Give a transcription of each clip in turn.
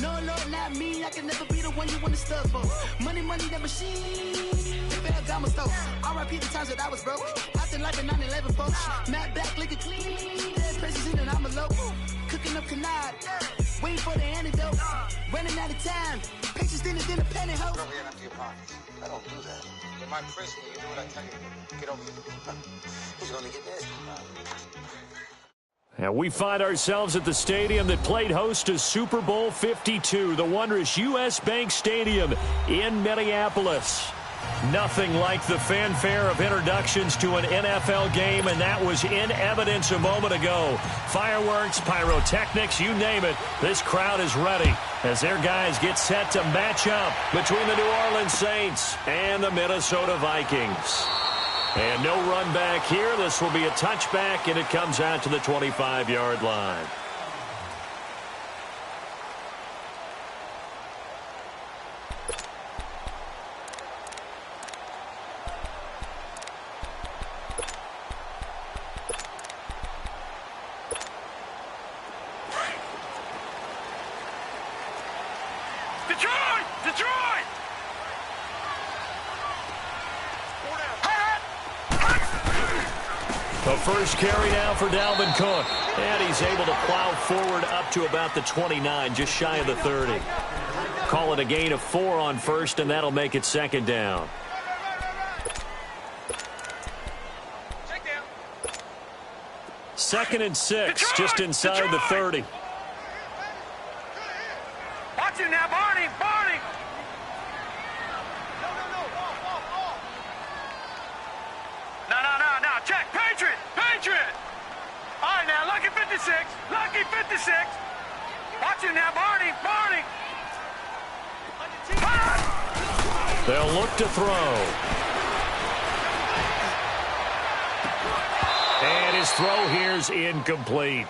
No, Lord, not me. I can never be the one you want to stuff for. Money, that machine. The bell got my stove. R.I.P. the times that I was broke. Acting like a 9/11 folks. Matte back, looking clean. Dead presses in and I'm a local. Cooking up canard. Waiting for the antidote. Running out of time. Patience than a pantyhose. Go over here and empty your pockets. I don't do that. In my prison, you do what I tell you to do. Get over here. He's going to get this. And we find ourselves at the stadium that played host to Super Bowl 52, the wondrous U.S. Bank Stadium in Minneapolis. Nothing like the fanfare of introductions to an NFL game, and that was in evidence a moment ago. Fireworks, pyrotechnics, you name it. This crowd is ready as their guys get set to match up between the New Orleans Saints and the Minnesota Vikings. And no run back here. This will be a touchback, and it comes out to the 25-yard line. The first carry now for Dalvin Cook. And he's able to plow forward up to about the 29, just shy of the 30. Call it a gain of 4 on first, and that'll make it second down. Second and 6, just inside the 30. Watch it now, Barney. No. Check. Patriot. All right, now, lucky 56. Watch it now, Barney. They'll look to throw. And his throw here's incomplete.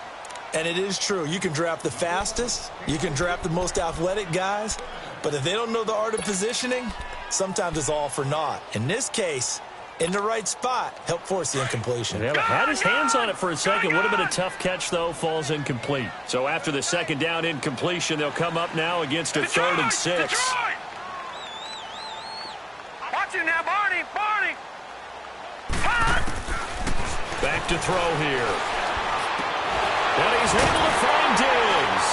And it is true. You can draft the fastest. You can draft the most athletic guys. But if they don't know the art of positioning, sometimes it's all for naught. In this case, in the right spot, help force the incompletion. Yeah, had his hands on it for a second. Would have been a tough catch, though. Falls incomplete. So after the second down incompletion, they'll come up now against a third and 6. Watch it now, Barney. Back to throw here. And he's able to find Diggs.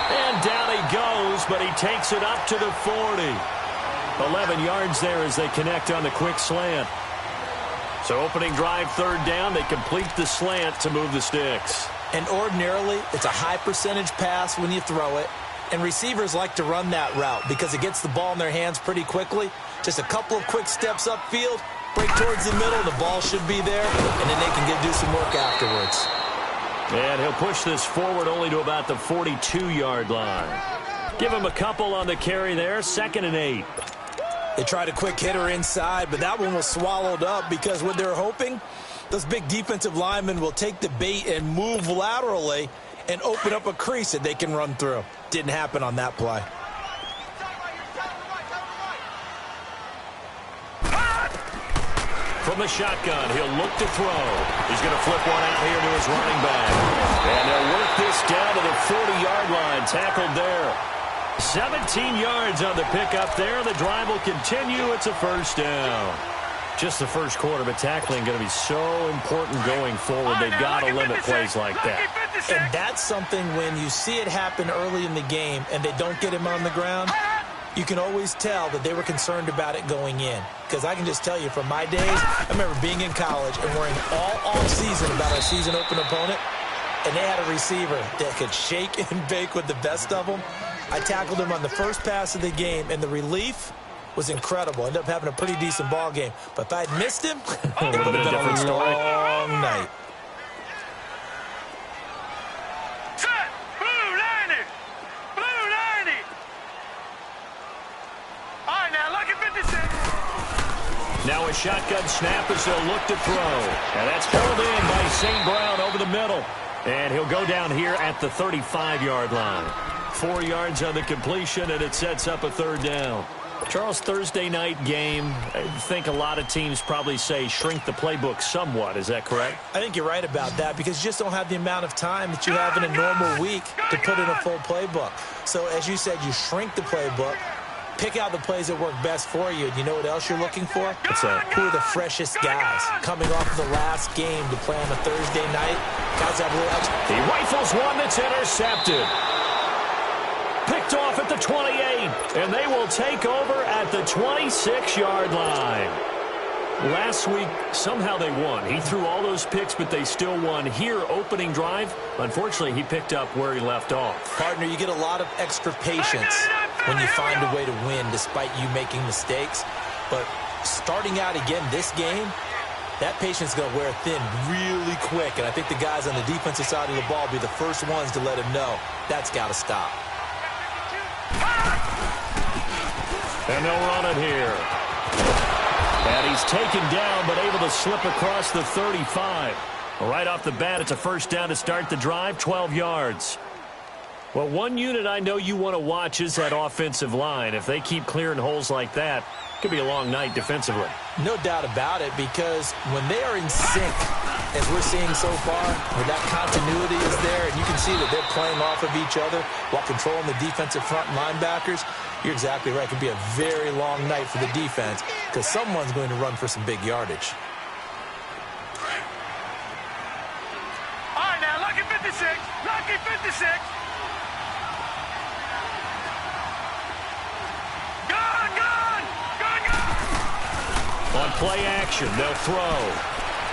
And down he goes, but he takes it up to the 40. 11 yards there as they connect on the quick slant. So opening drive, third down, they complete the slant to move the sticks. And ordinarily, it's a high percentage pass when you throw it. And receivers like to run that route because it gets the ball in their hands pretty quickly. Just a couple of quick steps upfield, break towards the middle, the ball should be there, and then they can do some work afterwards. And he'll push this forward only to about the 42-yard line. Give him a couple on the carry there, 2nd and 8. They tried a quick hitter inside, but that one was swallowed up because what they're hoping, those big defensive linemen will take the bait and move laterally and open up a crease that they can run through. Didn't happen on that play. From the shotgun, he'll look to throw. He's going to flip one out here to his running back. And they'll work this down to the 40-yard line, tackled there. 17 yards on the pickup there. The drive will continue. It's a first down. Just the first quarter, but tackling going to be so important going forward. They've got to limit plays like that. And that's something when you see it happen early in the game and they don't get him on the ground, you can always tell that they were concerned about it going in. Because I can just tell you from my days, I remember being in college and worrying all off-season about our season open opponent, and they had a receiver that could shake and bake with the best of them. I tackled him on the first pass of the game, and the relief was incredible. Ended up having a pretty decent ball game. But if I'd missed him, it would have been a long night. Set! Blue 90! Blue 90! All right, now, lucky 56. Now a shotgun snap as they'll look to throw. And that's held in by St. Brown over the middle. And he'll go down here at the 35-yard line. 4 yards on the completion, and it sets up a third down. Charles, Thursday night game, I think a lot of teams probably say shrink the playbook somewhat. Is that correct? I think you're right about that because you just don't have the amount of time that you have in a normal week to put in a full playbook. So as you said, you shrink the playbook, pick out the plays that work best for you. And you know what else you're looking for? What's that? Who are the freshest guys coming off of the last game to play on a Thursday night? Guys have a little extra. He rifles one that's intercepted. Picked off at the 28, and they will take over at the 26-yard line. Last week, somehow they won. He threw all those picks, but they still won. Here, opening drive, unfortunately, he picked up where he left off. Partner, you get a lot of extra patience when you find a way to win despite you making mistakes. But starting out again this game, that patience is going to wear thin really quick. And I think the guys on the defensive side of the ball will be the first ones to let him know that's got to stop. And they'll run it here. And he's taken down, but able to slip across the 35. Right off the bat, it's a first down to start the drive, 12 yards. Well, one unit I know you want to watch is that offensive line. If they keep clearing holes like that, it could be a long night defensively. No doubt about it, because when they are in sync, as we're seeing so far, where that continuity is there, and you can see that they're playing off of each other while controlling the defensive front linebackers, you're exactly right. It could be a very long night for the defense because someone's going to run for some big yardage. All right, now, lucky 56. Lucky 56. Gun, gun, gun, gun. On play action, they'll throw.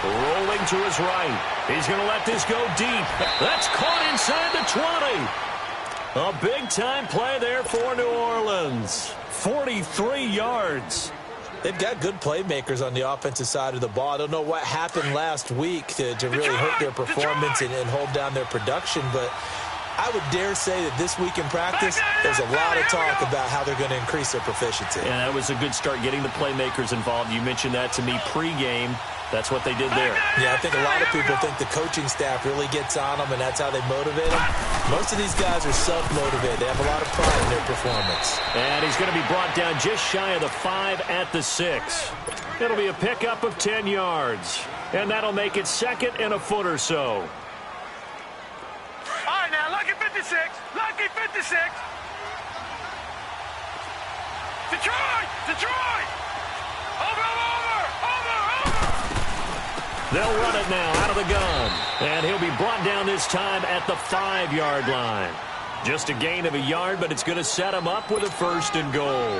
Rolling to his right. He's going to let this go deep. That's caught inside the 20. A big-time play there for New Orleans. 43 yards. They've got good playmakers on the offensive side of the ball. I don't know what happened last week to really hurt their performance and hold down their production, but I would dare say that this week in practice, there's a lot of talk about how they're going to increase their proficiency. Yeah, that was a good start getting the playmakers involved. You mentioned that to me pregame. That's what they did there. Yeah, I think a lot of people think the coaching staff really gets on them, and that's how they motivate them. Most of these guys are self-motivated. They have a lot of pride in their performance. And he's going to be brought down just shy of the 5 at the 6. It'll be a pickup of 10 yards. And that'll make it second and a foot or so. All right, now, lucky 56. Lucky 56. Detroit! Detroit! Over! They'll run it now out of the gun. And he'll be brought down this time at the 5-yard line. Just a gain of a yard, but it's going to set him up with a 1st and goal.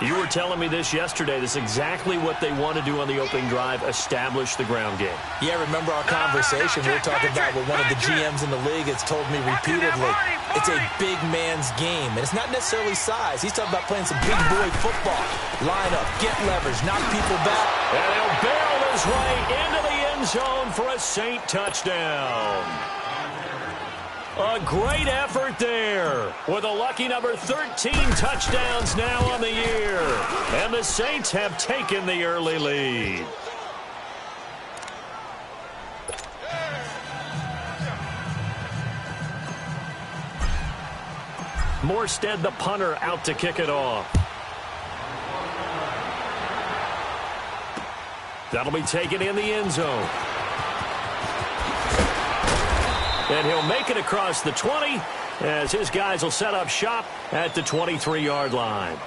You were telling me this yesterday. This is exactly what they want to do on the opening drive, establish the ground game. Yeah, remember our conversation we were talking about with one of the GMs in the league that's told me repeatedly, it's a big man's game. And it's not necessarily size. He's talking about playing some big boy football. Line up, get leverage, knock people back. And he'll barrel his way into the end zone for a Saint touchdown. A great effort there with a lucky number 13 touchdowns now on the year. And the Saints have taken the early lead. Morstead, the punter, out to kick it off. That'll be taken in the end zone. And he'll make it across the 20 as his guys will set up shop at the 23-yard line.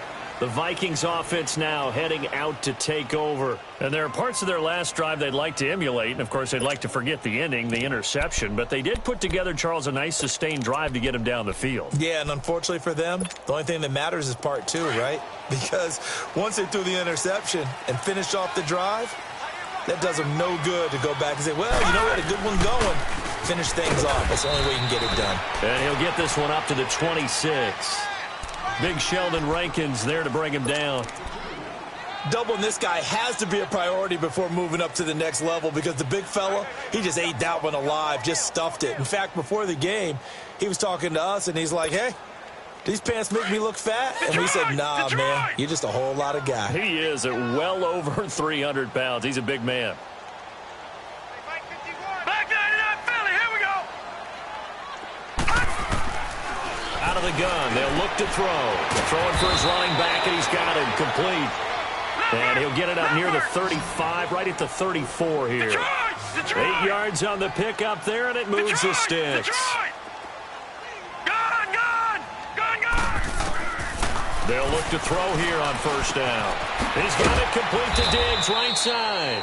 The Vikings offense now heading out to take over. And there are parts of their last drive they'd like to emulate. And, of course, they'd like to forget the ending, the interception. But they did put together, Charles, a nice sustained drive to get him down the field. Yeah, and unfortunately for them, the only thing that matters is part 2, right? Because once they threw the interception and finished off the drive, that does them no good to go back and say, well, you know, we had a good one going. Finish things off. That's the only way you can get it done. And he'll get this one up to the 26. Big Sheldon Rankins there to bring him down. Doubling this guy has to be a priority before moving up to the next level because the big fella, he just ate that one alive, just stuffed it. In fact, before the game, he was talking to us, and he's like, hey, these pants make me look fat? And we said, nah, man, you're just a whole lot of guy. He is at well over 300 pounds. He's a big man. Out of the the gun. They'll look to throw. Throwing for his running back, and he's got it complete. And he'll get it up near the 35, right at the 34 here. 8 yards on the pickup there, and it moves the sticks. They'll look to throw here on first down. He's got it complete to Diggs, right side.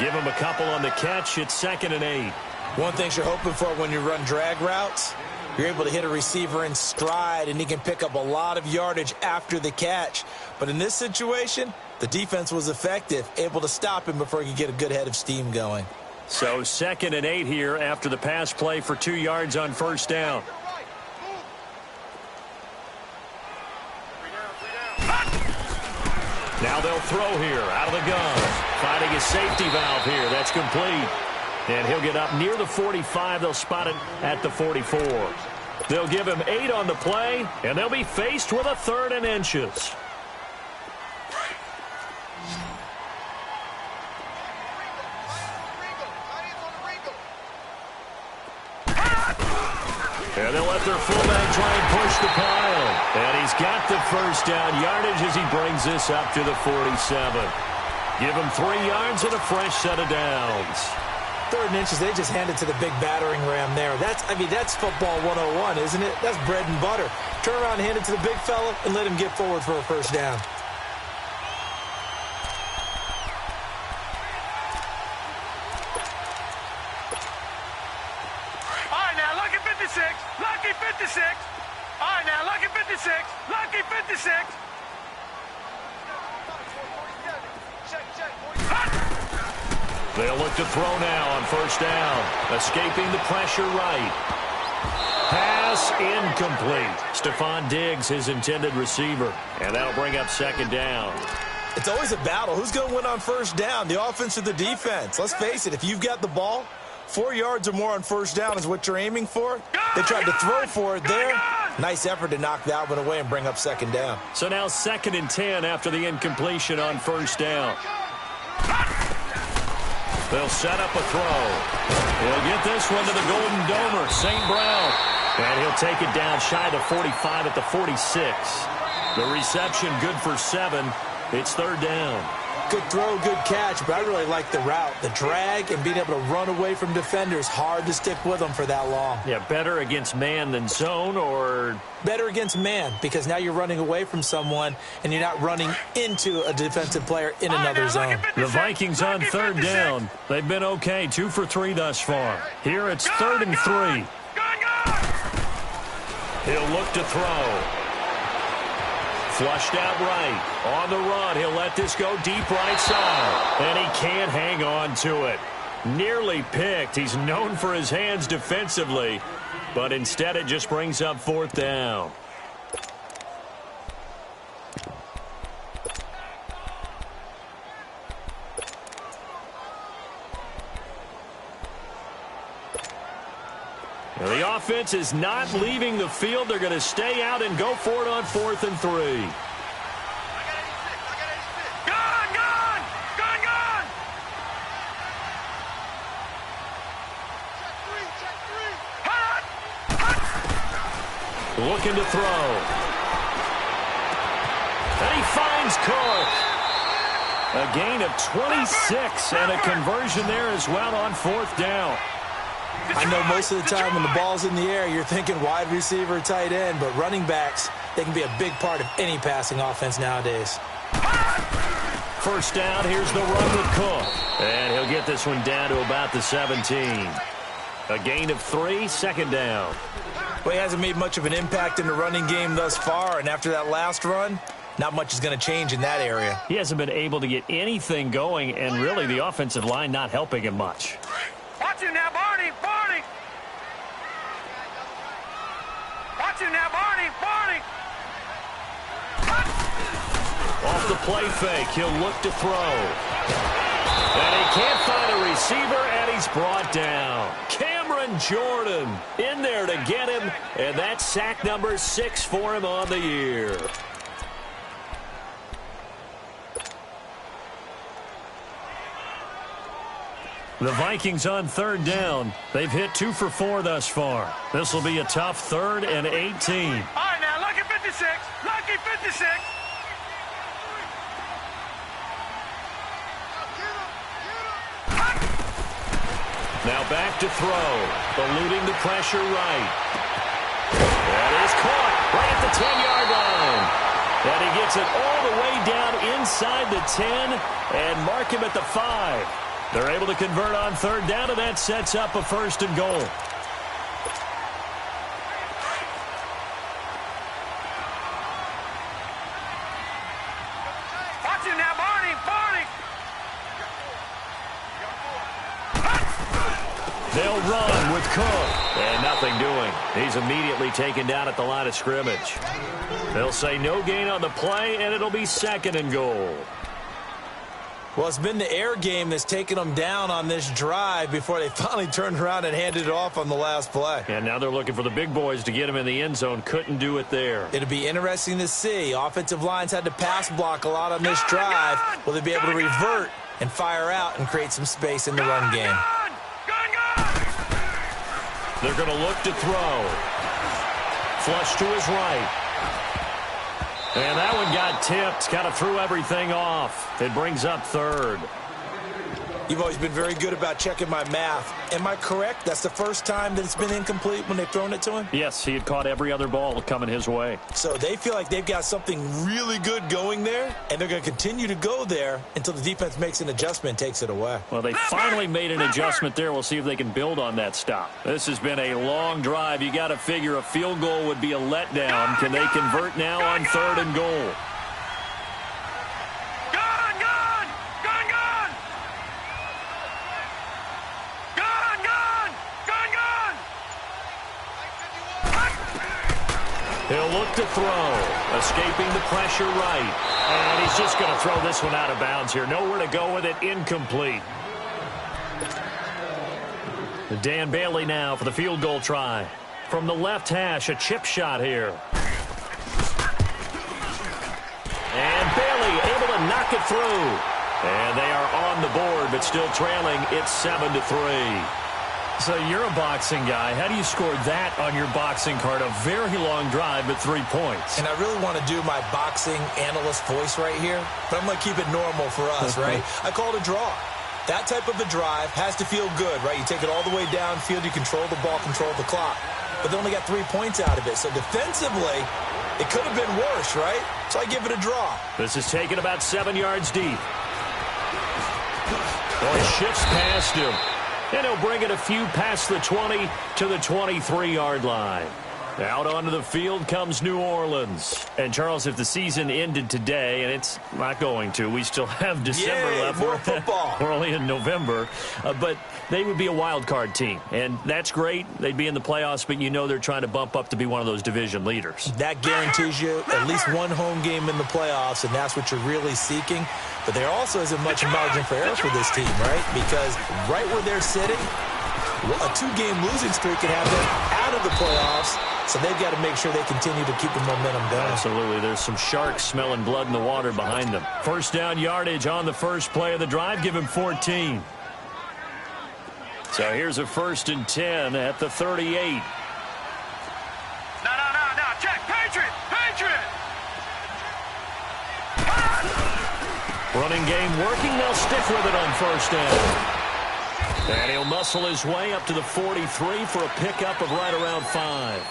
Give him a couple on the catch. It's 2nd and 8. One thing you're hoping for when you run drag routes, you're able to hit a receiver in stride, and he can pick up a lot of yardage after the catch. But in this situation, the defense was effective, able to stop him before he could get a good head of steam going. So 2nd and 8 here after the pass play for 2 yards on first down. Now they'll throw here out of the gun. Finding a safety valve here. That's complete. And he'll get up near the 45. They'll spot it at the 44. They'll give him 8 on the play, and they'll be faced with a 3rd and inches. And they'll let their fullback try and push the pile. And he's got the first down yardage as he brings this up to the 47. Give him 3 yards and a fresh set of downs. 3rd and inches, they just handed to the big battering ram there. That's football 101, isn't it? That's bread and butter. Turn around and hand it to the big fella and let him get forward for a first down. All right, now, lucky 56. Lucky 56. All right, now, lucky 56. Lucky 56. They'll look to throw now on first down. Escaping the pressure right. Pass incomplete. Stephon Diggs, his intended receiver. And that'll bring up 2nd down. It's always a battle. Who's going to win on first down, the offense or the defense? Let's face it, if you've got the ball, 4 yards or more on first down is what you're aiming for. They tried to throw for it there. Nice effort to knock that one away and bring up 2nd down. So now 2nd and 10 after the incompletion on first down. They'll set up a throw. He'll get this one to the Golden Domer, St. Brown. And he'll take it down shy of the 45 at the 46. The reception good for 7. It's 3rd down. Good throw, good catch, but I really like the route. The drag and being able to run away from defenders, hard to stick with them for that long. Yeah, better against man than zone, or? Better against man, because now you're running away from someone and you're not running into a defensive player in another zone. The Vikings on 3rd down. They've been okay, 2 for 3 thus far. Here it's 3rd and 3. He'll look to throw. Flushed out right. On the run, he'll let this go deep right side. And he can't hang on to it. Nearly picked. He's known for his hands defensively. But instead it just brings up 4th down. Now the offense is not leaving the field. They're going to stay out and go for it on 4th and 3. Looking to throw. And he finds Cook. A gain of 26 and a conversion there as well on 4th down. I know most of the time when the ball's in the air, you're thinking wide receiver, tight end, but running backs, they can be a big part of any passing offense nowadays. First down, here's the run with Cook. And he'll get this one down to about the 17. A gain of 3, 2nd down. Well, he hasn't made much of an impact in the running game thus far, and after that last run, not much is going to change in that area. He hasn't been able to get anything going, and really the offensive line not helping him much. Watch him now, Barney! Barney! Watch him now, Barney! Barney! Off the play fake, he'll look to throw. And he can't find a receiver, and he's brought down. Cameron Jordan in there to get him, and that's sack number 6 for him on the year. The Vikings on 3rd down. They've hit 2 for 4 thus far. This will be a tough 3rd and 18. All right, 56. Now back to throw. Eluding the pressure right. That is caught right at the 10-yard line. And he gets it all the way down inside the 10 and mark him at the 5. They're able to convert on third down, and that sets up a first and goal. Watch him now, Barney. They'll run with Cook. And nothing doing. He's immediately taken down at the line of scrimmage. They'll say no gain on the play, and it'll be second and goal. Well, it's been the air game that's taken them down on this drive before they finally turned around and handed it off on the last play. And now they're looking for the big boys to get him in the end zone. Couldn't do it there. It'll be interesting to see. Offensive lines had to pass block a lot on this drive. Will they be able to revert and fire out and create some space in the run game? They're going to look to throw. Flush to his right. And that one got tipped. Kind of threw everything off. It brings up third. You've always been very good about checking my math. Am I correct? That's the first time that it's been incomplete when they've thrown it to him? Yes, he had caught every other ball coming his way. So they feel like they've got something really good going there, and they're going to continue to go there until the defense makes an adjustment and takes it away. Well, they finally made an adjustment there. We'll see if they can build on that stop. This has been a long drive. You got to figure a field goal would be a letdown. Can they convert now on third and goal? He'll look to throw, escaping the pressure right. And he's just going to throw this one out of bounds here. Nowhere to go with it, incomplete. Dan Bailey now for the field goal try. From the left hash, a chip shot here. And Bailey able to knock it through. And they are on the board, but still trailing. It's 7-3. So you're a boxing guy. How do you score that on your boxing card? A very long drive, but 3 points. And I really want to do my boxing analyst voice right here, but I'm going to keep it normal for us, right? I call it a draw. That type of a drive has to feel good, right? You take it all the way downfield, you control the ball, control the clock. But they only got 3 points out of it. So defensively, it could have been worse, right? So I give it a draw. This is taken about 7 yards deep. Oh, he shifts past him. And he'll bring it a few past the 20 to the 23-yard line. Out onto the field comes New Orleans. And, Charles, if the season ended today, and it's not going to, we still have December left. More football. We're only in November. But they would be a wild card team. And that's great. They'd be in the playoffs, but you know they're trying to bump up to be one of those division leaders. That guarantees you at least one home game in the playoffs, and that's what you're really seeking. But there also isn't much margin for error for this team, right? Because right where they're sitting, a 2-game losing streak can have them out of the playoffs. So they've got to make sure they continue to keep the momentum going. Absolutely. There's some sharks smelling blood in the water behind them. First down yardage on the first play of the drive. Give him 14. So here's a 1st and 10 at the 38. No. Check. Patriot. Running game working. They'll stick with it on first down. And he'll muscle his way up to the 43 for a pickup of right around 5.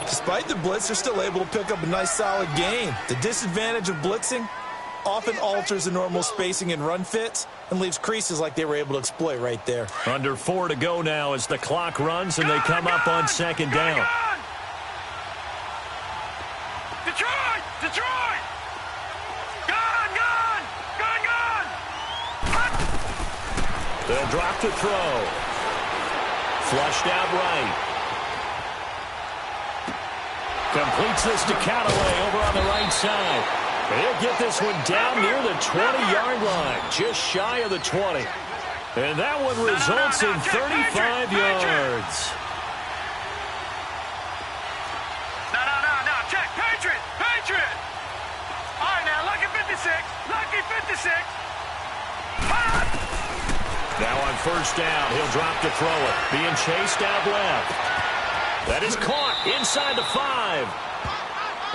Despite the blitz, they're still able to pick up a nice, solid gain. The disadvantage of blitzing often alters the normal spacing and run fits and leaves creases like they were able to exploit right there. Under 4 to go now as the clock runs and they come up on second down. Detroit! Gone! They'll drop to throw. Flushed out right. Completes this to Callaway over on the right side. He'll get this one down near the 20-yard line, just shy of the 20. And that one results in 35 yards. No. Check. Patriot. All right, now, lucky 56. Now on first down, he'll drop to throw it. Being chased out left. That is caught inside the 5.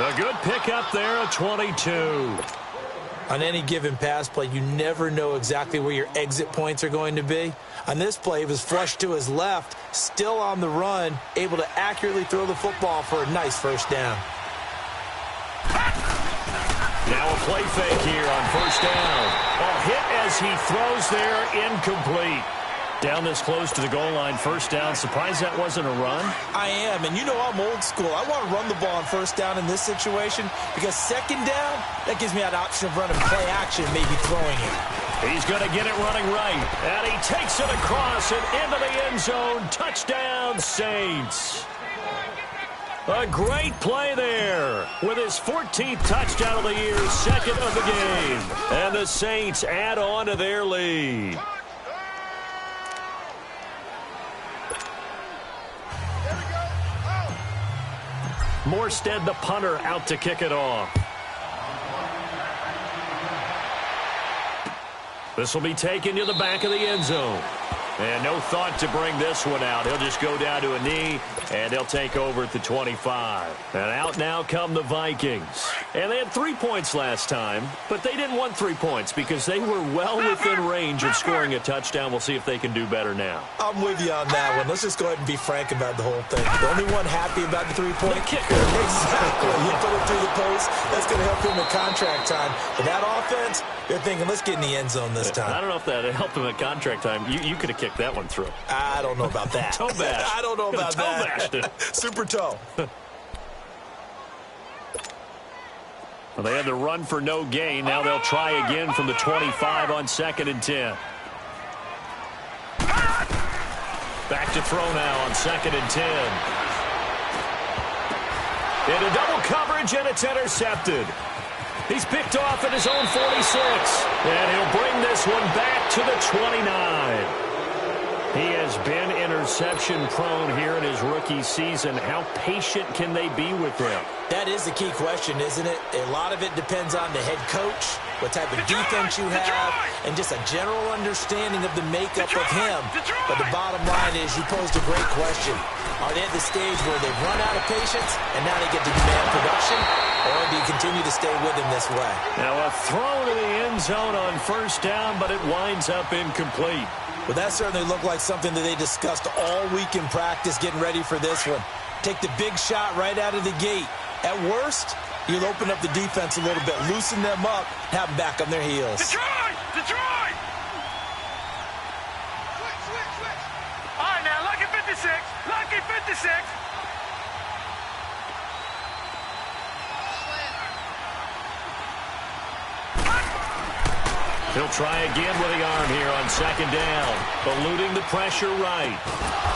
A good pickup there at 22. On any given pass play, you never know exactly where your exit points are going to be. On this play, he was flushed to his left, still on the run, able to accurately throw the football for a nice first down. Now a play fake here on first down. A hit as he throws there, incomplete. Down this close to the goal line, first down. Surprised that wasn't a run? I am, and you know I'm old school. I want to run the ball on first down in this situation because second down, that gives me an option of running play action, maybe throwing it. He's going to get it running right, and he takes it across and into the end zone. Touchdown, Saints. A great play there with his 14th touchdown of the year, second of the game. And the Saints add on to their lead. Morstead, the punter, out to kick it off. This will be taken to the back of the end zone. And no thought to bring this one out. He'll just go down to a knee, and they'll take over at the 25. And out now come the Vikings. And they had 3 points last time, but they didn't want 3 points because they were well within range of scoring a touchdown. We'll see if they can do better now. I'm with you on that one. Let's just go ahead and be frank about the whole thing. The only one happy about the 3-point The kicker. Exactly. You put it through the post. That's going to help him with contract time. But that offense, they're thinking, let's get in the end zone this time. I don't know if that helped him at contract time. You could have kicked that one through. I don't know about that. Toe bash. I don't know about toe that. bashed. Super toe. Well, they had to run for no gain. Now they'll try again from the 25 on 2nd and 10. Back to throw now on 2nd and 10. Into double coverage, and it's intercepted. He's picked off at his own 46. And he'll bring this one back to the 29. He has been interception-prone here in his rookie season. How patient can they be with him? That is the key question, isn't it? A lot of it depends on the head coach, what type of defense you have, and just a general understanding of the makeup of him. But the bottom line is you posed a great question. Are they at the stage where they've run out of patience and now they get to demand production? Or do you continue to stay with him this way? Now a throw to the end zone on first down, but it winds up incomplete. Well, that certainly looked like something that they discussed all week in practice getting ready for this one. Take the big shot right out of the gate. At worst, you'll open up the defense a little bit, loosen them up, have them back on their heels. Detroit! Detroit! Switch. All right, now, lucky 56. Lucky 56. He'll try again with the arm here on 2nd down. Eluding the pressure right.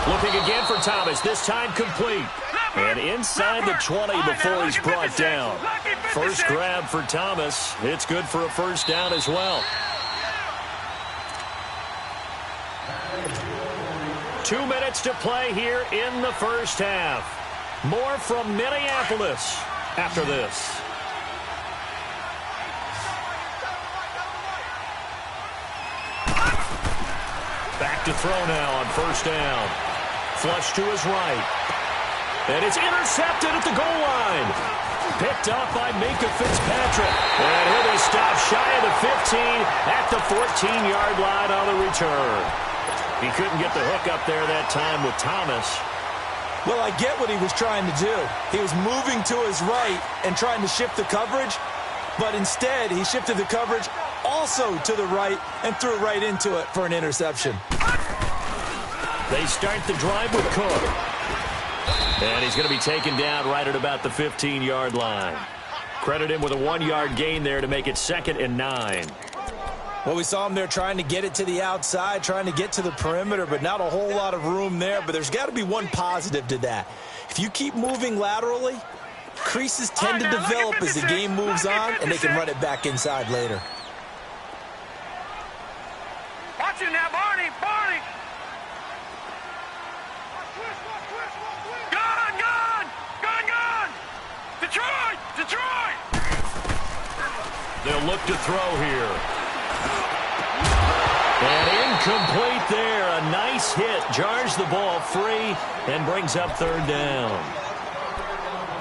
Looking again for Thomas, this time complete. And inside the 20 before he's brought down. First grab for Thomas. It's good for a first down as well. 2 minutes to play here in the first half. More from Minneapolis after this. Back to throw now on first down. Flush to his right. And it's intercepted at the goal line. Picked up by Minka Fitzpatrick. And he'll be stopped shy of the 15 at the 14-yard line on the return. He couldn't get the hook up there that time with Thomas. Well, I get what he was trying to do. He was moving to his right and trying to shift the coverage, but instead he shifted the coverage also to the right and threw right into it for an interception. They start the drive with Cook. And he's going to be taken down right at about the 15-yard line. Credit him with a 1-yard gain there to make it 2nd and 9. Well, we saw him there trying to get it to the outside, trying to get to the perimeter, but not a whole lot of room there. But there's got to be one positive to that. If you keep moving laterally, creases tend to develop as the game moves on, and they can run it back inside later. Watch it now, Barney! Barney! Gun! Detroit! Detroit! They'll look to throw here. And incomplete there. A nice hit. Jars the ball free and brings up 3rd down.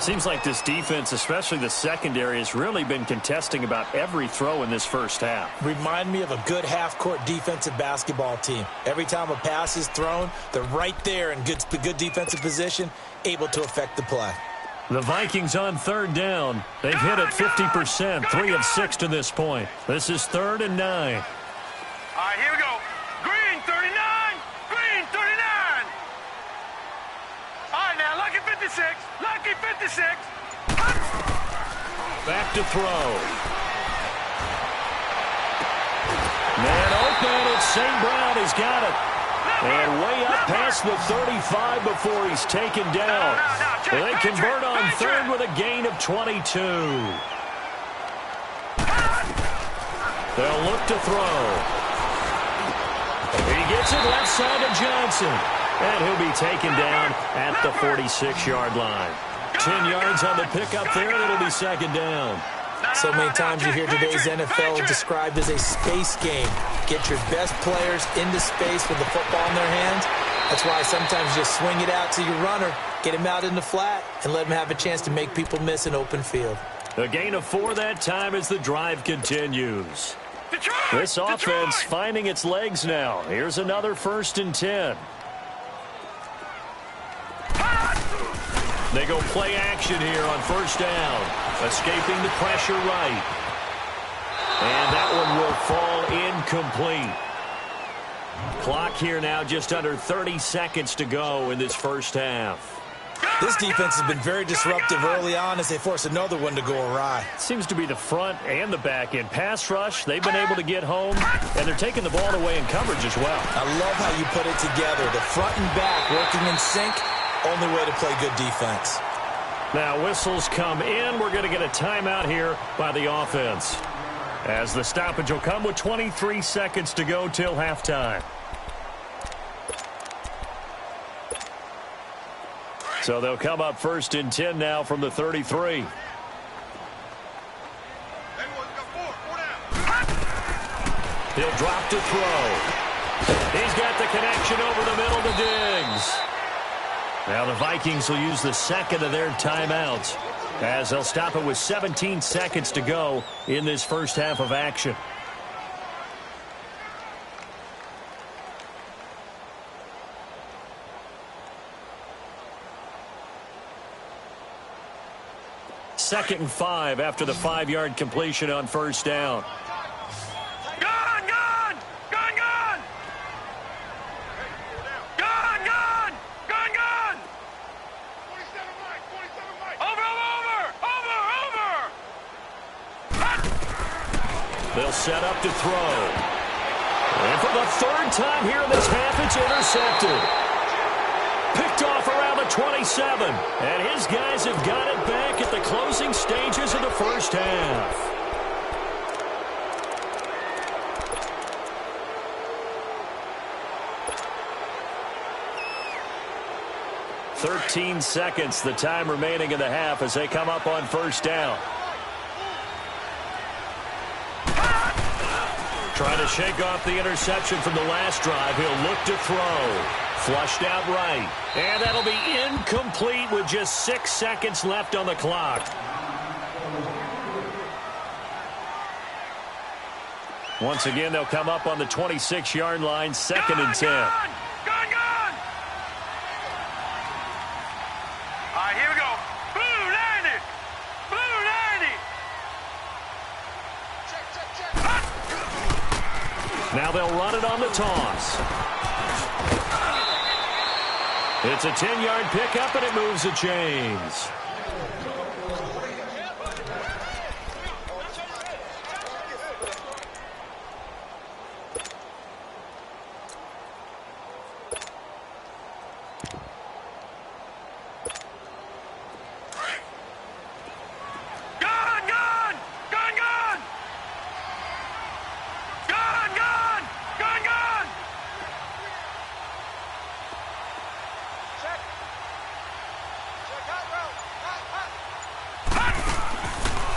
Seems like this defense, especially the secondary, has really been contesting about every throw in this first half. Remind me of a good half-court defensive basketball team. Every time a pass is thrown, they're right there in good defensive position, able to affect the play. The Vikings on third down. They've hit it 50%, 3 of 6 to this point. This is 3rd and 9. All right, here we go. Green 39. Green 39. All right, now, lucky 56. Lucky 56. Back to throw. Man open. It's St. Brown. He's got it. And way up past the 35 before he's taken down. They convert on third with a gain of 22. They'll look to throw. He gets it left side to Johnson. And he'll be taken down at the 46-yard line. 10 yards on the pickup there, and it'll be 2nd down. So many times you hear today's NFL described as a space game. Get your best players into space with the football in their hands. That's why sometimes you just swing it out to your runner, get him out in the flat, and let him have a chance to make people miss an open field. A gain of 4 that time as the drive continues. This offense finding its legs now. Here's another 1st and 10. They go play action here on 1st down. Escaping the pressure right. And that one will fall incomplete. Clock here now just under 30 seconds to go in this first half. This defense has been very disruptive early on as they force another one to go awry. Seems to be the front and the back end. Pass rush, they've been able to get home, and they're taking the ball away in coverage as well. I love how you put it together. The front and back working in sync, only way to play good defense. Now whistles come in. We're going to get a timeout here by the offense, as the stoppage will come with 23 seconds to go till halftime. So they'll come up 1st and 10 now from the 33. He'll drop to throw. He's got the connection over the middle to Diggs. Now the Vikings will use the 2nd of their timeouts, as they'll stop it with 17 seconds to go in this first half of action. Second and 5 after the 5-yard completion on 1st down. Gone! Gone! Gone! Gone! Gone! Gone! Gone! Gone! 27 Mike! Over! They'll set up to throw. And for the 3rd time here in this half, it's intercepted. Picked off around the 27. And his guys have got it back at the closing stages of the first half. "13 seconds, the time remaining in the half as they come up on 1st down. Trying to shake off the interception from the last drive. He'll look to throw. Flushed out right. And that'll be incomplete with just 6 seconds left on the clock. Once again, they'll come up on the 26-yard line, 2nd and 10. Gone! All right, here we go. Blue 90! Blue 90! Now they'll run it on the toss. It's a 10-yard pickup, and it moves the chains.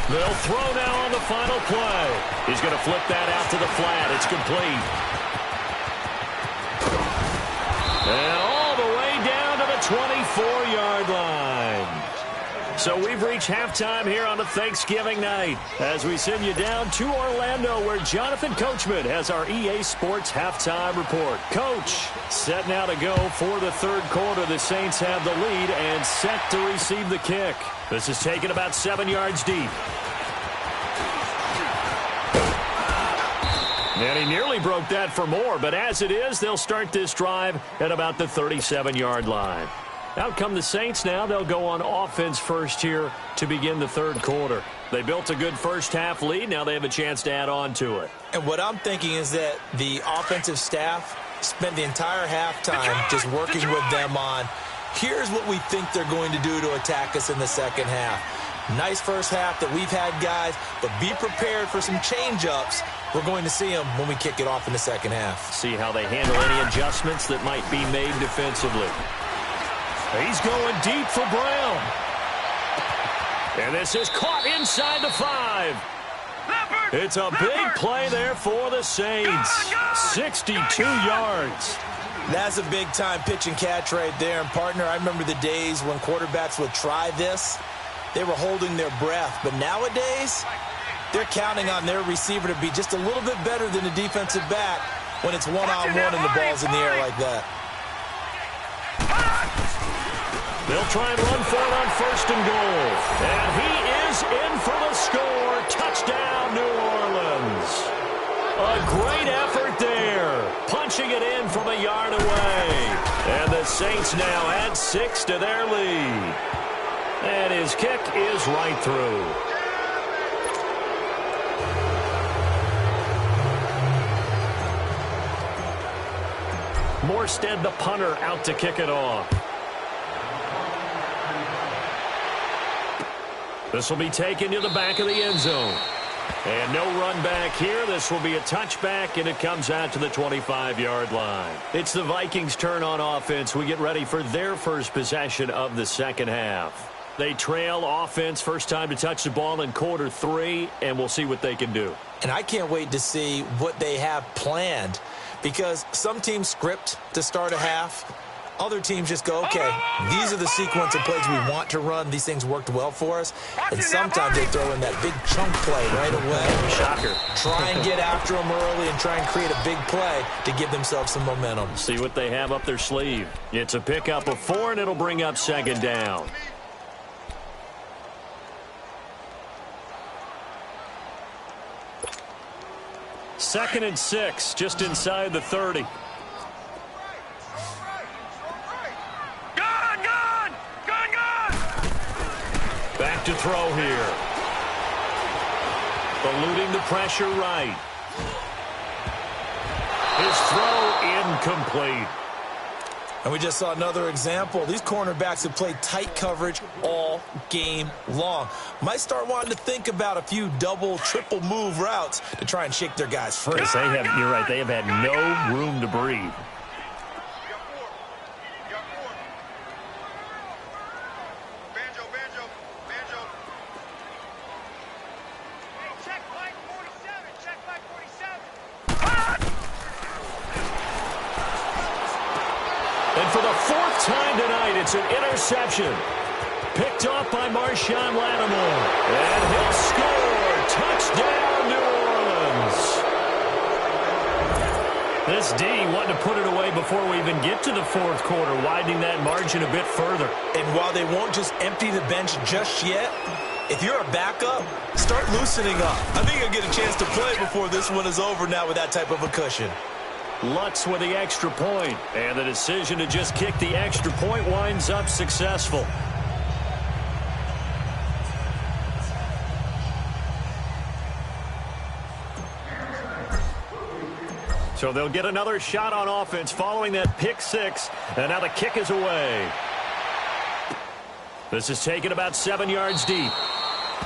They'll throw now on the final play. He's going to flip that out to the flat. It's complete. And all the way down to the 24-yard line. So we've reached halftime here on a Thanksgiving night as we send you down to Orlando where Jonathan Coachman has our EA Sports halftime report. Coach, set now to go for the third quarter. The Saints have the lead and set to receive the kick. This is taken about 7 yards deep. And he nearly broke that for more, but as it is, they'll start this drive at about the 37-yard line. Out come the Saints now. They'll go on offense first here to begin the third quarter. They built a good first-half lead. Now they have a chance to add on to it. And what I'm thinking is that the offensive staff spent the entire halftime just working with them on, here's what we think they're going to do to attack us in the second half. Nice first half that we've had, guys, but be prepared for some change-ups. We're going to see them when we kick it off in the second half. See how they handle any adjustments that might be made defensively. He's going deep for Brown. And this is caught inside the 5. It's a big play there for the Saints. 62 yards. That's a big-time pitch and catch right there. And, partner, I remember the days when quarterbacks would try this. They were holding their breath. But nowadays, they're counting on their receiver to be just a little bit better than the defensive back when it's one-on-one and the ball's in the air like that. They'll try and run for it on first and goal. And he is in for the score. Touchdown, New Orleans. A great effort there. Punching it in from a yard away. And the Saints now add 6 to their lead. And his kick is right through. Morstead, the punter, out to kick it off. This will be taken to the back of the end zone. And no run back here. This will be a touchback, and it comes out to the 25-yard line. It's the Vikings' turn on offense. We get ready for their first possession of the second half. They trail offense, first time to touch the ball in quarter 3, and we'll see what they can do. And I can't wait to see what they have planned, because some teams script to start a half. Other teams just go, okay, these are the sequence of plays we want to run. These things worked well for us. And sometimes they throw in that big chunk play right away. Shocker. Try and get after them early and try and create a big play to give themselves some momentum. See what they have up their sleeve. It's a pickup of 4, and it'll bring up second down. Second and 6, just inside the 30. Back to throw here. Eluding the pressure right. His throw incomplete. And we just saw another example. These cornerbacks have played tight coverage all game long. Might start wanting to think about a few double, triple move routes to try and shake their guys free. Yes, you're right. They have had no room to breathe. It's an interception. Picked off by Marshawn Lattimore. And he'll score. Touchdown, New Orleans. This D wanted to put it away before we even get to the fourth quarter, widening that margin a bit further. And while they won't just empty the bench just yet, if you're a backup, start loosening up. I think you'll get a chance to play before this one is over now with that type of a cushion. Lutz with the extra point, and the decision to just kick the extra point winds up successful. So they'll get another shot on offense following that pick 6, and now the kick is away. This is taken about 7 yards deep.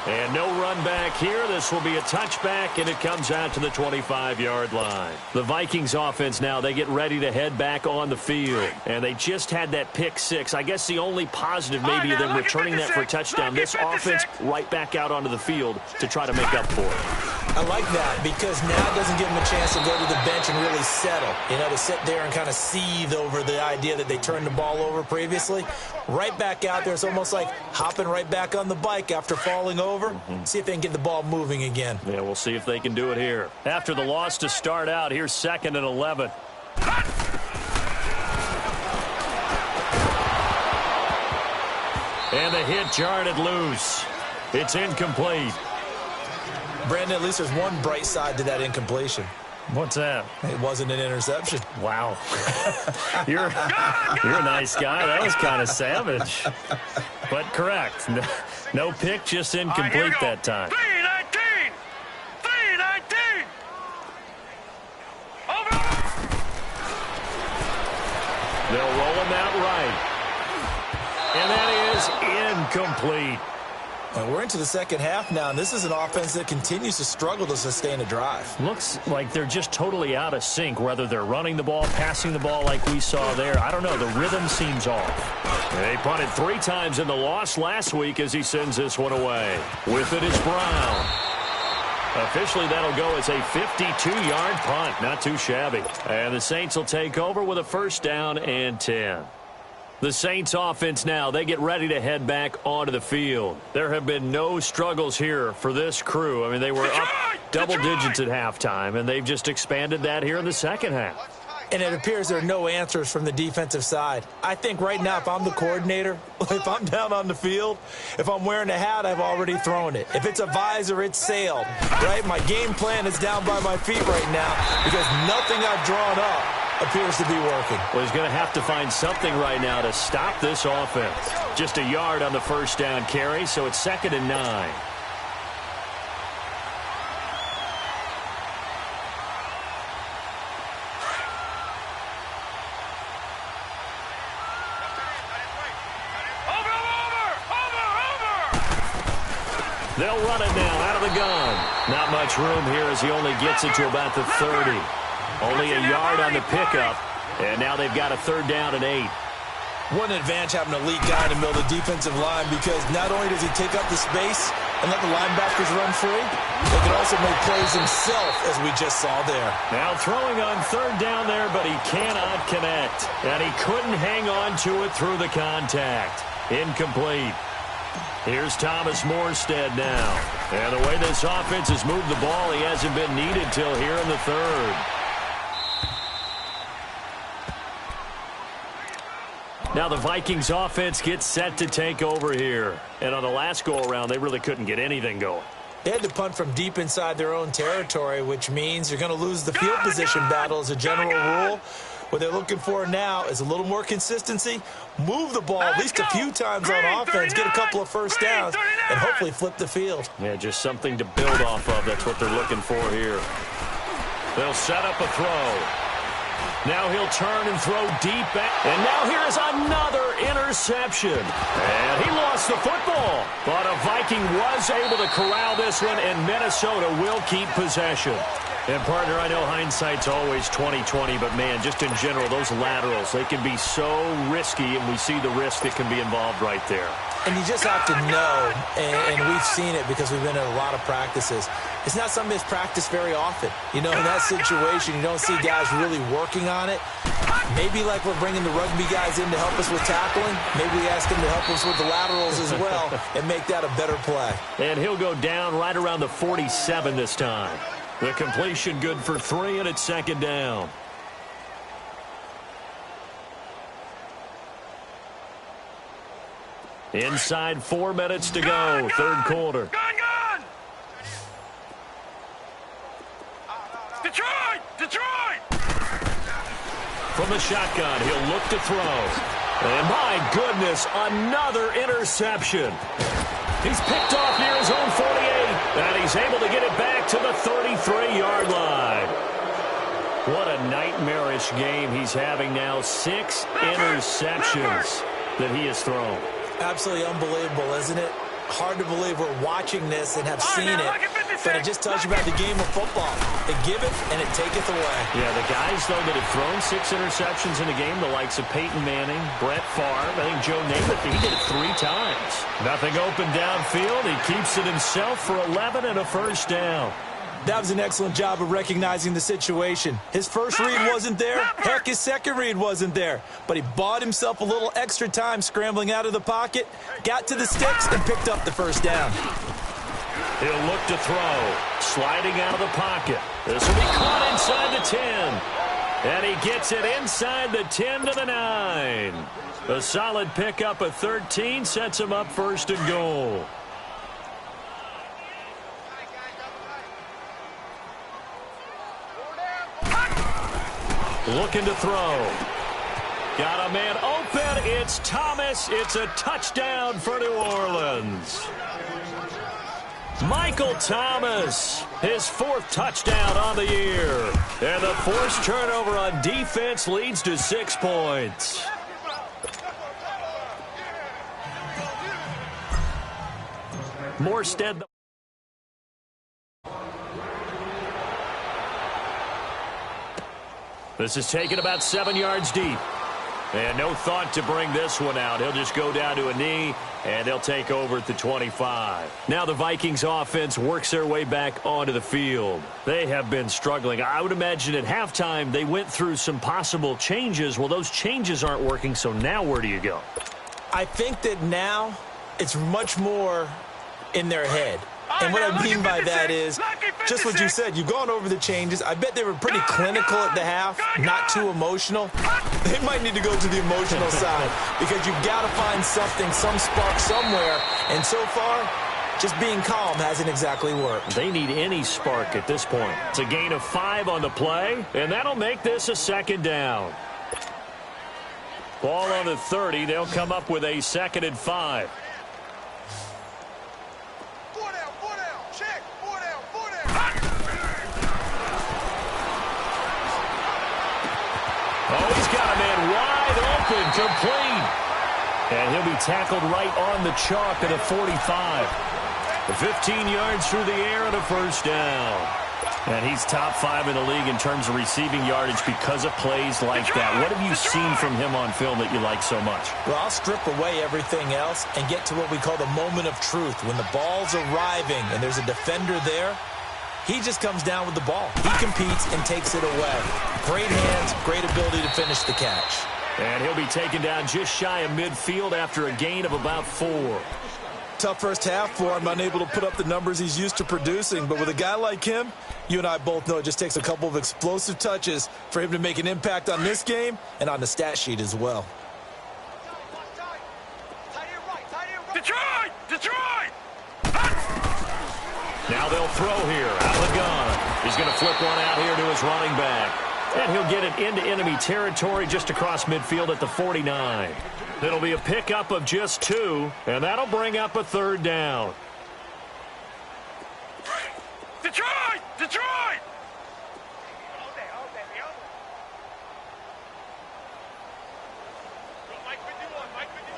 And no run back here. This will be a touchback, and it comes out to the 25-yard line. The Vikings offense now, they get ready to head back on the field. And they just had that pick 6. I guess the only positive maybe of them returning that for a touchdown. This offense right back out onto the field to try to make up for it. I like that because now it doesn't give them a chance to go to the bench and really settle, to sit there and kind of seethe over the idea that they turned the ball over previously. Right back out there, it's almost like hopping right back on the bike after falling over. See if they can get the ball moving again. Yeah, we'll see if they can do it here. After the loss to start out, here's 2nd and 11. And the hit jarred it loose. It's incomplete. Brandon, at least there's one bright side to that incompletion. What's that? It wasn't an interception. Wow. You're a nice guy. That was kind of savage. But correct. No pick, just incomplete that time. 3-19! 3-19! Over! They'll roll him out right. And that is incomplete. And we're into the second half now, and this is an offense that continues to struggle to sustain a drive. Looks like they're just totally out of sync, whether they're running the ball, passing the ball like we saw there. I don't know. The rhythm seems off. They punted 3 times in the loss last week as he sends this one away. With it is Brown. Officially, that'll go as a 52-yard punt. Not too shabby. And the Saints will take over with a 1st down and 10. The Saints offense now, they get ready to head back onto the field. There have been no struggles here for this crew. I mean, they were up double digits at halftime, and they've just expanded that here in the second half. And it appears there are no answers from the defensive side. I think right now, if I'm the coordinator, if I'm down on the field, if I'm wearing a hat, I've already thrown it. If it's a visor, it's sailed, right? My game plan is down by my feet right now because nothing I've drawn up appears to be working. Well, he's going to have to find something right now to stop this offense. Just a yard on the 1st down carry, so it's 2nd and 9. They'll run it now out of the gun. Not much room here as he only gets it to about the 30. Only a yard on the pickup, and now they've got a 3rd down and 8. What an advantage having an elite guy in the middle of the defensive line because not only does he take up the space and let the linebackers run free, he can also make plays himself, as we just saw there. Now throwing on 3rd down there, but he cannot connect. And he couldn't hang on to it through the contact. Incomplete. Here's Thomas Morstead now. And the way this offense has moved the ball, he hasn't been needed till here in the 3rd. Now the Vikings offense gets set to take over here. And on the last go-around, they really couldn't get anything going. They had to punt from deep inside their own territory, which means you're going to lose the field position battle as a general rule. What they're looking for now is a little more consistency, move the ball at least a few times on offense, get a couple of 1st downs, and hopefully flip the field. Yeah, just something to build off of. That's what they're looking for here. They'll set up a throw. Now he'll turn and throw deep back. And now here is another interception. And he lost the football. But a Viking was able to corral this one, and Minnesota will keep possession. And, partner, I know hindsight's always 20/20, but, man, just in general, those laterals, they can be so risky, and we see the risk that can be involved right there. And you just have to know, and we've seen it because we've been in a lot of practices, it's not something that's practiced very often. In that situation, you don't see guys really working on it. Maybe like we're bringing the rugby guys in to help us with tackling, maybe we ask them to help us with the laterals as well and make that a better play. And he'll go down right around the 47 this time. The completion good for 3, and it's 2nd down. Inside 4 minutes to go, 3rd quarter. Gun! Detroit! From the shotgun, he'll look to throw. And my goodness, another interception. He's picked off near his own 48, and he's able to get it back to the 33-yard line. What a nightmarish game he's having now. 6 interceptions that he has thrown. Absolutely unbelievable, isn't it? Hard to believe we're watching this and have seen it, but it just tells you about the game of football. It giveth and it taketh away. Yeah, the guys, though, that have thrown 6 interceptions in a game, the likes of Peyton Manning, Brett Favre, I think Joe Namath, he did it 3 times. Nothing open downfield. He keeps it himself for 11 and a 1st down. That was an excellent job of recognizing the situation. His first read wasn't there. Heck, his second read wasn't there. But he bought himself a little extra time scrambling out of the pocket, got to the sticks, and picked up the first down. He'll look to throw. Sliding out of the pocket. This will be caught inside the 10. And he gets it inside the 10 to the 9. A solid pickup of 13 sets him up first and goal. Looking to throw. Got a man open. It's Thomas. It's a touchdown for New Orleans. Michael Thomas, his 4th touchdown on the year. And the forced turnover on defense leads to 6 points. Morstead. This is taken about 7 yards deep. And no thought to bring this one out. He'll just go down to a knee, and they'll take over at the 25. Now the Vikings offense works their way back onto the field. They have been struggling. I would imagine at halftime they went through some possible changes. Well, those changes aren't working, so now where do you go? I think that now it's much more in their head. And what I mean by that is just what you said. You've gone over the changes. I bet they were pretty clinical at the half, not too emotional. They might need to go to the emotional side because you've got to find something, some spark somewhere. And so far, just being calm hasn't exactly worked. They need any spark at this point. It's a gain of 5 on the play, and that'll make this a 2nd down. Ball on the 30. They'll come up with a 2nd and 5. Oh, he's got a man wide open, complete. And he'll be tackled right on the chalk at a 45. 15 yards through the air and a first down. And he's top 5 in the league in terms of receiving yardage because of plays like that. What have you seen from him on film that you like so much? Well, I'll strip away everything else and get to what we call the moment of truth. When the ball's arriving and there's a defender there, he just comes down with the ball. He competes and takes it away. Great hands, great ability to finish the catch. And he'll be taken down just shy of midfield after a gain of about 4. Tough first half for him, unable to put up the numbers he's used to producing. But with a guy like him, you and I both know it just takes a couple of explosive touches for him to make an impact on this game and on the stat sheet as well. Detroit! Detroit! Now they'll throw here. Out of the gun. He's going to flip one out here to his running back. And he'll get it into enemy territory just across midfield at the 49. It'll be a pickup of just 2, and that'll bring up a 3rd down. Detroit! Detroit!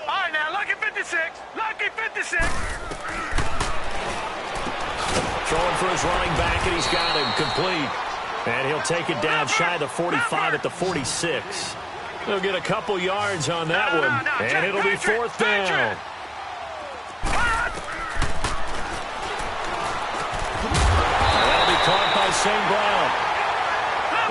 All right, now, lucky 56. Lucky 56. Throwing for his running back, and he's got him complete. And he'll take it down shy of the 45 at the 46. He'll get a couple yards on that one, and it'll be 4th down. That'll be caught by St. Brown.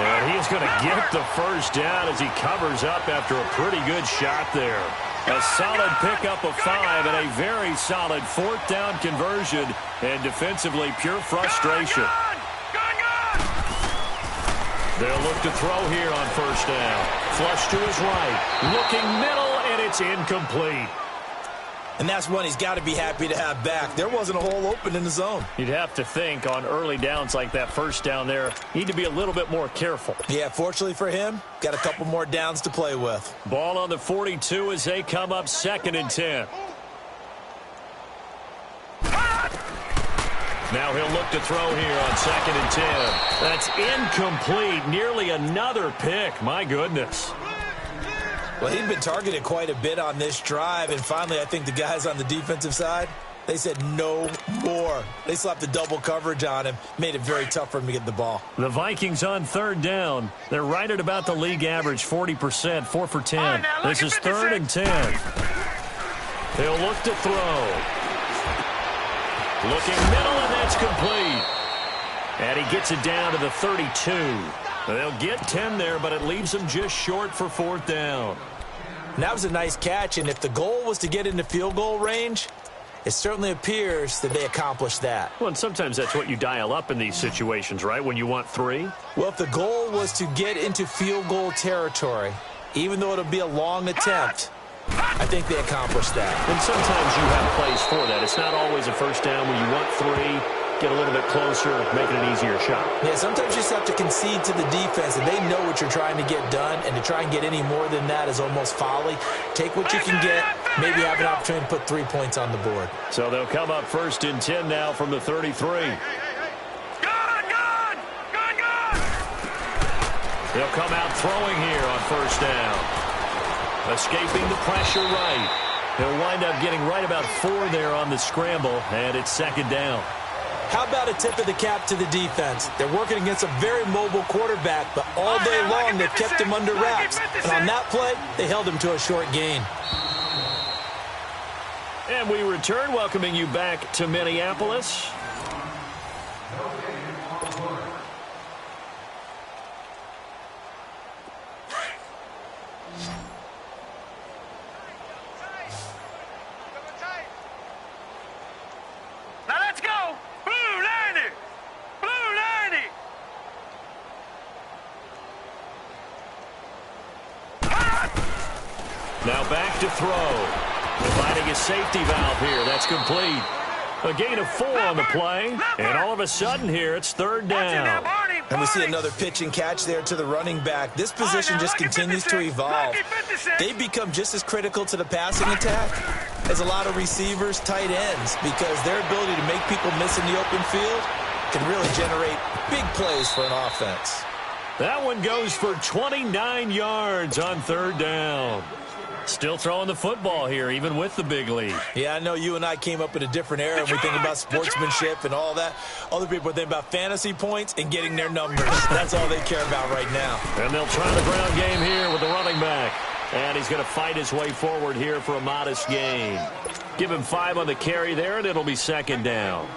And he's going to get the first down as he covers up after a pretty good shot there. A solid pickup of 5 and a very solid 4th down conversion, and defensively pure frustration. They'll look to throw here on first down. Flush to his right. Looking middle, and it's incomplete. And that's one he's got to be happy to have back. There wasn't a hole open in the zone. You'd have to think on early downs like that first down there, need to be a little bit more careful. Yeah, fortunately for him, got a couple more downs to play with. Ball on the 42 as they come up 2nd and 10. Now he'll look to throw here on 2nd and 10. That's incomplete. Nearly another pick. My goodness. Well, he'd been targeted quite a bit on this drive, and finally I think the guys on the defensive side, they said no more. They slapped the double coverage on him, made it very tough for him to get the ball. The Vikings on 3rd down. They're right at about the league average, 40%, 4 for 10. This is 3rd and 10. He'll look to throw. Looking middle, and that's complete. And he gets it down to the 32. They'll get 10 there, but it leaves them just short for 4th down. And that was a nice catch, and if the goal was to get into field goal range, it certainly appears that they accomplished that. Well, and sometimes that's what you dial up in these situations, right, when you want 3? Well, if the goal was to get into field goal territory, even though it'll be a long attempt, I think they accomplished that. And sometimes you have plays for that. It's not always a first down when you want 3. Get a little bit closer, making an easier shot. Yeah, sometimes you just have to concede to the defense, and they know what you're trying to get done, and to try and get any more than that is almost folly. Take what you can get, maybe have an opportunity to put 3 points on the board. So they'll come up 1st and 10 now from the 33. They'll come out throwing here on 1st down. Escaping the pressure right. He'll wind up getting right about 4 there on the scramble, and it's 2nd down. How about a tip of the cap to the defense? They're working against a very mobile quarterback, but all day long they've kept him under wraps. And on that play, they held him to a short gain. And we return, welcoming you back to Minneapolis. Now let's go! Blue 90! Blue 90! Now back to throw. Finding a safety valve here. That's complete. A gain of 4 on the play. And all of a sudden here, it's 3rd down. And we see another pitch and catch there to the running back. This position just continues to evolve. They become just as critical to the passing attack as a lot of receivers, tight ends, because their ability to make people miss in the open field can really generate big plays for an offense. That one goes for 29 yards on 3rd down. Still throwing the football here, even with the big lead. Yeah, I know you and I came up in a different era, and we think about sportsmanship and all that. Other people think about fantasy points and getting their numbers. That's all they care about right now. And they'll try the ground game here with the running back. And he's going to fight his way forward here for a modest gain. Give him 5 on the carry there, and it'll be 2nd down.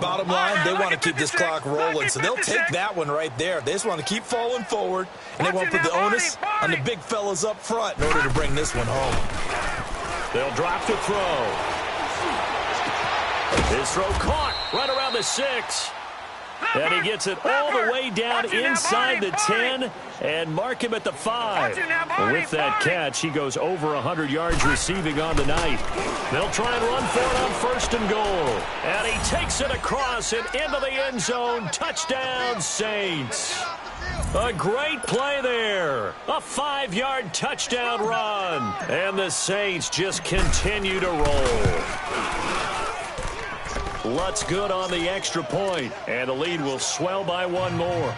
Bottom line, they want to keep this clock rolling, so they'll take that one right there. They just want to keep falling forward, and they want to put the onus on the big fellas up front in order to bring this one home. They'll drop to throw. His throw caught right around the 6. And he gets it all the way down inside the 10 and mark him at the 5. With that catch, he goes over 100 yards receiving on the night. They'll try and run for it on 1st and goal. And he takes it across and into the end zone. Touchdown, Saints. A great play there. A 5-yard touchdown run. And the Saints just continue to roll. Lutz good on the extra point, and the lead will swell by 1 more.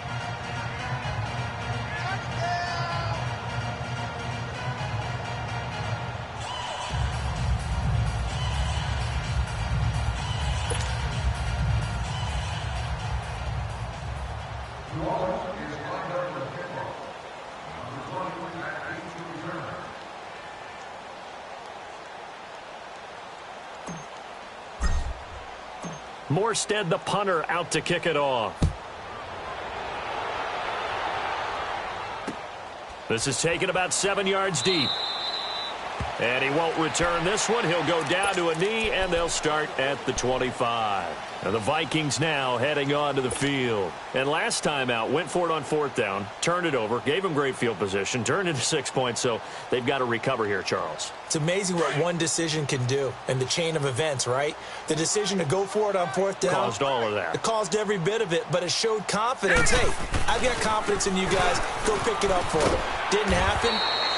Morstead, the punter, out to kick it off. This is taken about 7 yards deep. And he won't return this one. He'll go down to a knee, and they'll start at the 25. And the Vikings now heading onto the field. And last time out, went for it on 4th down, turned it over, gave him great field position, turned into 6 points, so they've got to recover here, Charles. It's amazing what one decision can do in the chain of events, right? The decision to go for it on 4th down. Caused all of that. It caused every bit of it, but it showed confidence. Hey, I've got confidence in you guys. Go pick it up for them. Didn't happen.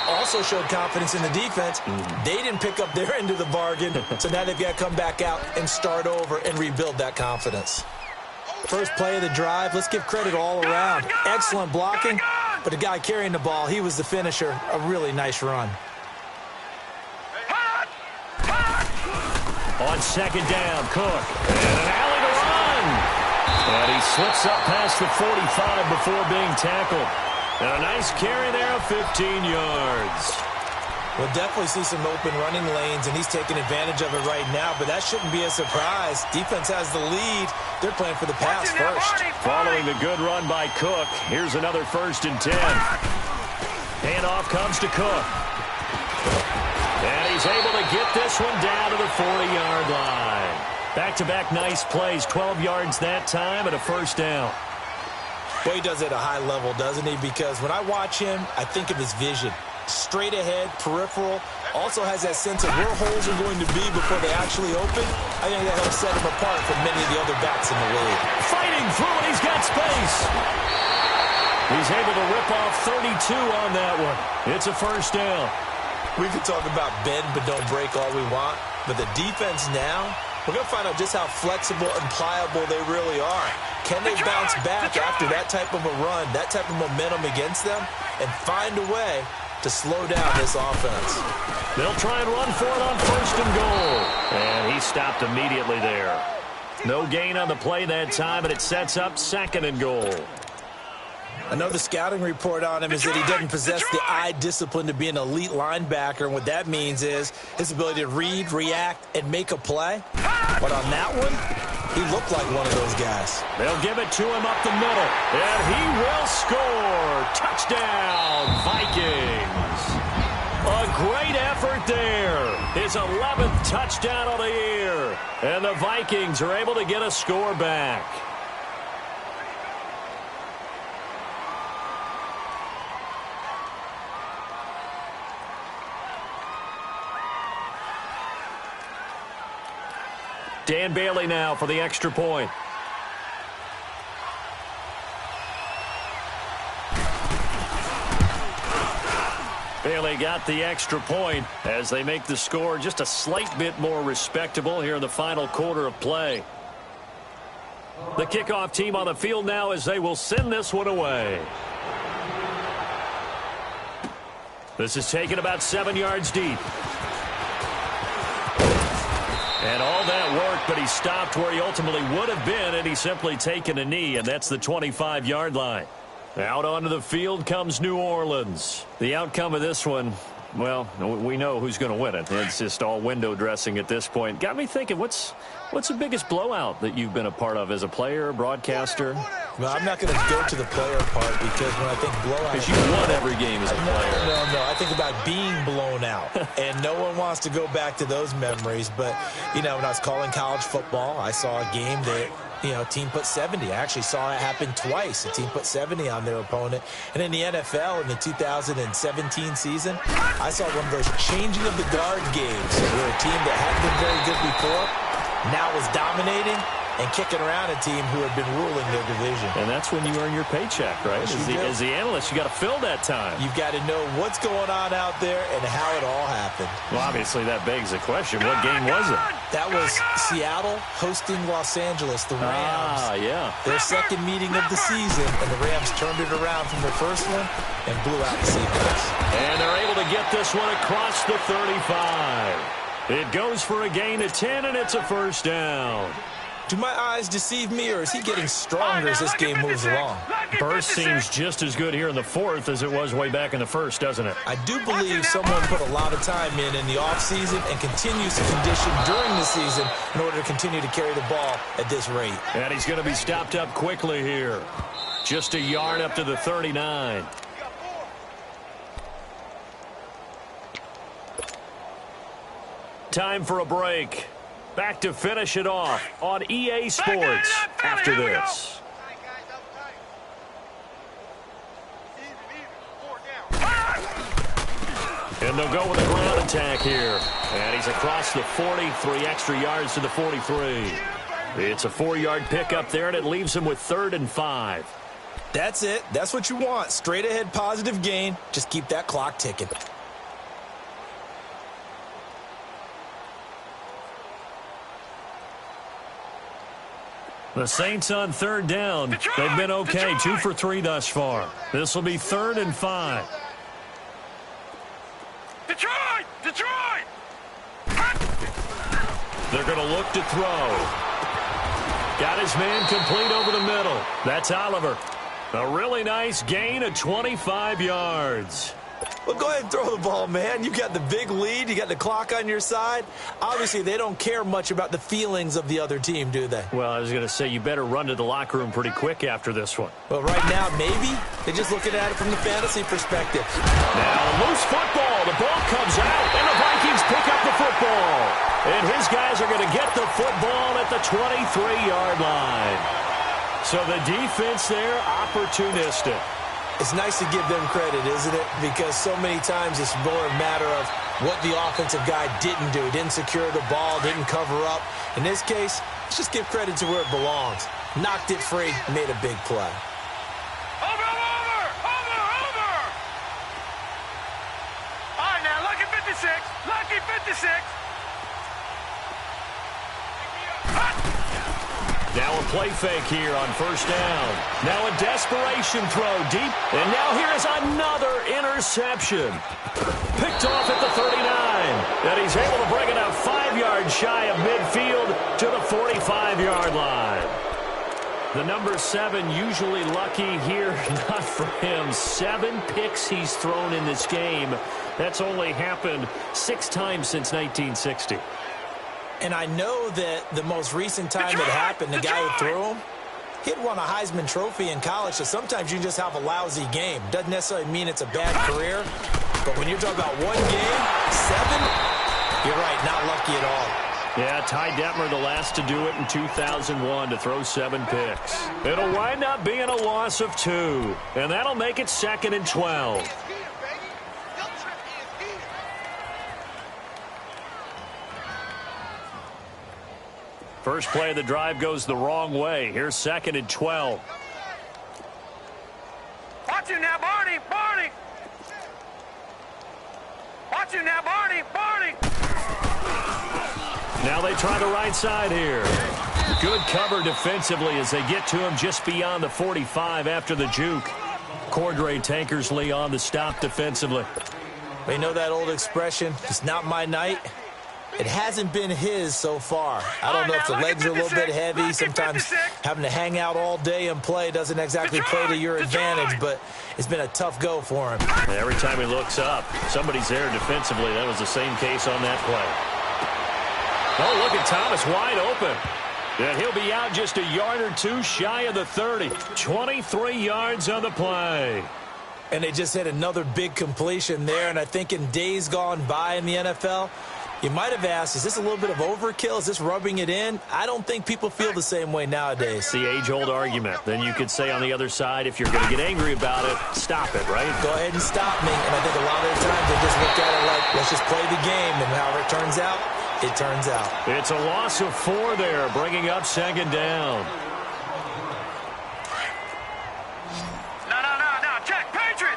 Also showed confidence in the defense. They didn't pick up their end of the bargain, so now they've got to come back out and start over and rebuild that confidence. First play of the drive, let's give credit all around. Excellent blocking, but the guy carrying the ball, he was the finisher. A really nice run. On 2nd down, Cook. And an alley to run. And he slips up past the 45 before being tackled. And a nice carry there of 15 yards. We'll definitely see some open running lanes, and he's taking advantage of it right now, but that shouldn't be a surprise. Defense has the lead. They're playing for the pass first. Following the good run by Cook, here's another 1st and 10. Handoff comes to Cook. And he's able to get this one down to the 40-yard line. Back-to-back nice plays, 12 yards that time and a 1st down. Boy, he does it at a high level, doesn't he? Because when I watch him, I think of his vision. Straight ahead, peripheral, also has that sense of where holes are going to be before they actually open. I think that helps set him apart from many of the other backs in the league. Fighting through it, he's got space. He's able to rip off 32 on that one. It's a 1st down. We could talk about bend but don't break all we want, but the defense now, we're going to find out just how flexible and pliable they really are. Can they bounce back after that type of a run, that type of momentum against them, and find a way to slow down this offense? They'll try and run for it on 1st and goal. And he stopped immediately there. No gain on the play that time, and it sets up 2nd and goal. I know the scouting report on him is that he doesn't possess the eye discipline to be an elite linebacker, and what that means is his ability to read, react, and make a play. But on that one, he looked like one of those guys. They'll give it to him up the middle, and he will score. Touchdown, Vikings. A great effort there. His 11th touchdown of the year. And the Vikings are able to get a score back. Dan Bailey now for the extra point. Bailey got the extra point as they make the score just a slight bit more respectable here in the final quarter of play. The kickoff team on the field now as they will send this one away. This is taken about 7 yards deep. And all that worked, but he stopped where he ultimately would have been, and he's simply taken a knee, and that's the 25-yard line. Out onto the field comes New Orleans. The outcome of this one, well, we know who's going to win it. It's just all window dressing at this point. Got me thinking, what's the biggest blowout that you've been a part of as a player, broadcaster? Well, I'm not going to go to the player part because when I think blowout... Because you won every game as a player. No. I think about being blown out. And no one wants to go back to those memories. But, you know, when I was calling college football, I saw a game that, you know, a team put 70. I actually saw it happen twice. A team put 70 on their opponent. And in the NFL, in the 2017 season, I saw one of those changing of the guard games where a team that hadn't been very good before now was dominating and kicking around a team who had been ruling their division. And that's when you earn your paycheck, right? As the analyst, you got to fill that time. You've got to know what's going on out there and how it all happened. Well, obviously, that begs the question, what game was it? That was Seattle hosting Los Angeles, the Rams. Ah, yeah. Their second meeting of the season, and the Rams turned it around from their first one and blew out the Seahawks. And they're able to get this one across the 35. It goes for a gain of 10, and it's a 1st down. Do my eyes deceive me, or is he getting stronger as this game moves along? Burst seems just as good here in the 4th as it was way back in the 1st, doesn't it? I do believe someone put a lot of time in the offseason and continues to condition during the season in order to continue to carry the ball at this rate. And he's going to be stopped up quickly here. Just a yard up to the 39. Time for a break. Back to finish it off on EA Sports after this. And they'll go with a ground attack here. And he's across the 40, 3 extra yards to the 43. It's a 4-yard pickup there, and it leaves him with 3rd and 5. That's it. That's what you want. Straight ahead positive gain. Just keep that clock ticking. The Saints on 3rd down. They've been okay. 2 for 3 thus far. This will be 3rd and 5. Detroit! They're going to look to throw. Got his man complete over the middle. That's Oliver. A really nice gain of 25 yards. Well, go ahead and throw the ball, man. You got the big lead. You got the clock on your side. Obviously, they don't care much about the feelings of the other team, do they? Well, I was going to say you better run to the locker room pretty quick after this one. Well, right now, maybe. They're just looking at it from the fantasy perspective. Now, loose football. The ball comes out, and the Vikings pick up the football. And his guys are going to get the football at the 23-yard line. So the defense there, opportunistic. It's nice to give them credit, isn't it? Because so many times it's more a matter of what the offensive guy didn't do. Didn't secure the ball, didn't cover up. In this case, let's just give credit to where it belongs. Knocked it free, made a big play. Over! All right, now, lucky 56. Lucky 56. Now a play fake here on first down. Now a desperation throw deep. And now here is another interception. Picked off at the 39. And he's able to bring it out 5 yards shy of midfield to the 45-yard line. The number 7 usually lucky here. Not for him. 7 picks he's thrown in this game. That's only happened 6 times since 1960. And I know that the most recent time it happened, the guy who threw him, he'd won a Heisman Trophy in college, so sometimes you just have a lousy game. Doesn't necessarily mean it's a bad career, but when you're talking about one game, 7, you're right, not lucky at all. Yeah, Ty Detmer, the last to do it in 2001, to throw 7 picks. It'll wind up being a loss of 2, and that'll make it 2nd and 12. First play of the drive goes the wrong way. Here's 2nd and 12. Watch him now, Barney! Watch him now, Barney! Now they try the right side here. Good cover defensively as they get to him just beyond the 45 after the juke. Cordray Tankersley on the stop defensively. They know that old expression, it's not my night. It hasn't been his so far. I don't know if the legs are a little bit heavy. Sometimes having to hang out all day and play doesn't exactly play to your advantage, but it's been a tough go for him. Every time he looks up, somebody's there defensively. That was the same case on that play. Oh, look at Thomas wide open. And he'll be out just a yard or 2 shy of the 30. 23 yards on the play. And they just hit another big completion there, and I think in days gone by in the NFL, you might have asked, is this a little bit of overkill? Is this rubbing it in? I don't think people feel the same way nowadays. It's the age-old argument. Then you could say on the other side, if you're going to get angry about it, stop it, right? Go ahead and stop me. And I think a lot of the times they just look at it like, let's just play the game. And however it turns out, it turns out. It's a loss of 4 there, bringing up 2nd down. No. Check. Patriot!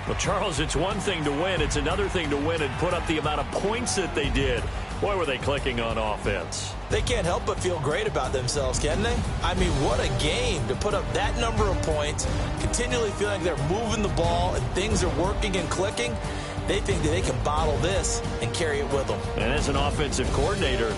Well, Charles, it's one thing to win. It's another thing to win and put up the amount of points that they did. Boy, were they clicking on offense. They can't help but feel great about themselves, can they? I mean, what a game to put up that number of points, continually feeling like they're moving the ball and things are working and clicking. They think that they can bottle this and carry it with them. And as an offensive coordinator,